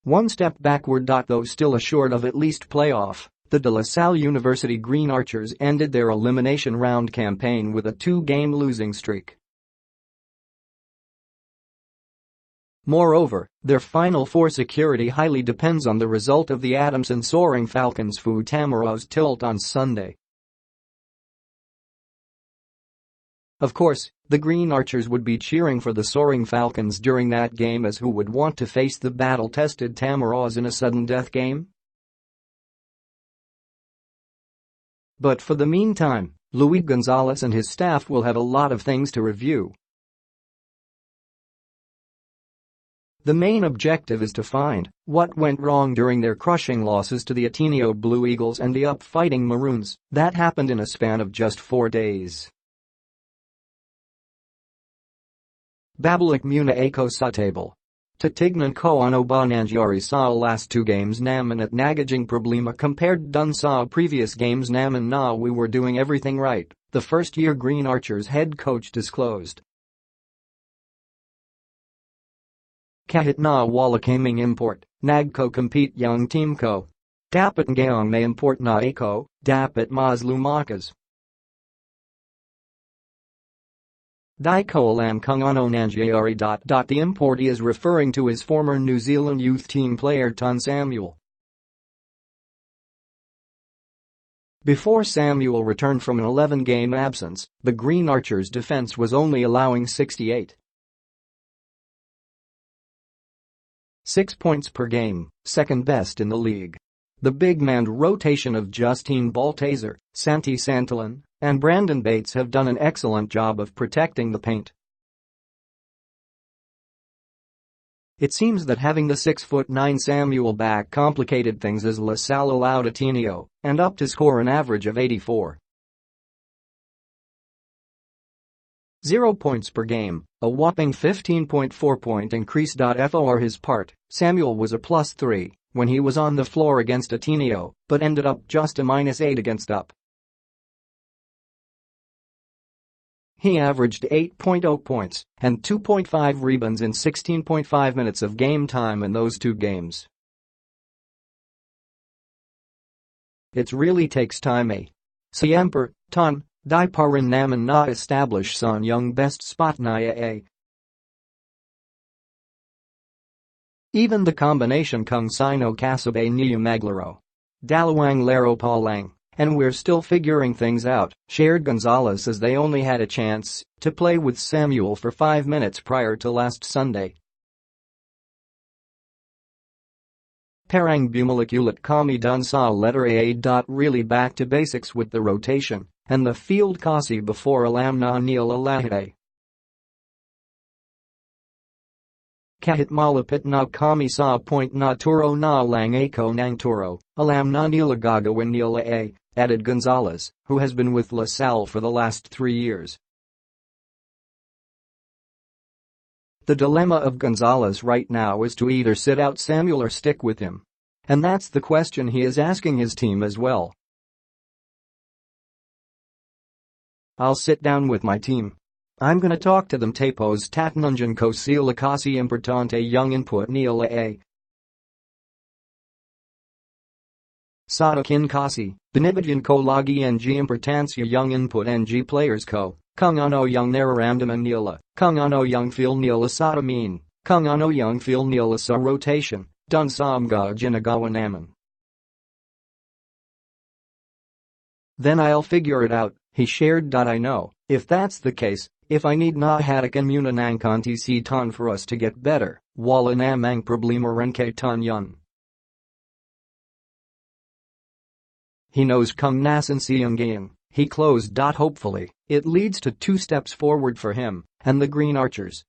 One step backward. Though still assured of at least playoff, the Salle University Green Archers ended their elimination round campaign with a 2-game losing streak. Moreover, their Final Four security highly depends on the result of the Adamson Soaring Falcons-FEU Tamaraws tilt on Sunday. Of course, the Green Archers would be cheering for the Soaring Falcons during that game, as who would want to face the battle-tested Tamaraws in a sudden death game? But for the meantime, Louie Gonzalez and his staff will have a lot of things to review. The main objective is to find what went wrong during their crushing losses to the Ateneo Blue Eagles and the UP Fighting Maroons that happened in a span of just 4 days. Babalik muna ako sa table. Titignan ko ano ba nangyari sa last 2 games namin at nagiging problema compared dun sa previous games namin na we were doing everything right, the first-year Green Archers head coach disclosed. Kahit na wala kaming import, nagko-compete yung team ko. Dapat ngayong may import na ako, dapat mas lumakas. Di ko alam kung ano nangyari. The importee is referring to his former New Zealand youth team player Taane Samuel. Before Samuel returned from an 11-game absence, the Green Archers' defense was only allowing 68.6 points per game, second best in the league. The big-man rotation of Justine Baltazar, Santi Santillan, and Brandon Bates have done an excellent job of protecting the paint. It seems that having the 6'9" Samuel back complicated things as La Salle allowed Ateneo and up to score an average of 84.0 points per game, a whopping 15.4-point increase. For his part, Samuel was a +3 when he was on the floor against Ateneo, but ended up just a -8 against UP. He averaged 8.0 points and 2.5 rebounds in 16.5 minutes of game time in those 2 games. It really takes time. Siyempre, Taane, di pa rin namin na-establish sa yung best spot niya. Even the combination kung sino kasabay niya maglaro. Dalawang laro pa lang. And we're still figuring things out, shared Gonzalez, as they only had a chance to play with Samuel for 5 minutes prior to last Sunday. Parang bumalik ulit kami dun sa letter A. Really back to basics with the rotation and the field kasi before alam na nila lahat. Kahit malapit na kami sa point na turo na lang ako ng turo, alam na nila gagawin nila added Gonzalez, who has been with La Salle for the last 3 years. The dilemma of Gonzalez right now is to either sit out Samuel or stick with him. And that's the question he is asking his team as well. I'll sit down with my team. I'm gonna talk to them, tapos tatanungin ko sila kasi importante yung input nila. Sa akin kasi, binibigyan ko lagi ng importansya yung input ng players ko, kung ano yung nararamdaman nila, kung ano yung feel nila sa amin, kung ano yung feel nila sa rotation, dun sa mga ginagawa namin. Then I'll figure it out, he shared. I know, if that's the case, if I need na hatakan muna ng konti si Taane for us to get better, wala namang problema rin kay Taane yun. He knows kung nasan siyang game, he closed. Hopefully, it leads to 2 steps forward for him and the Green Archers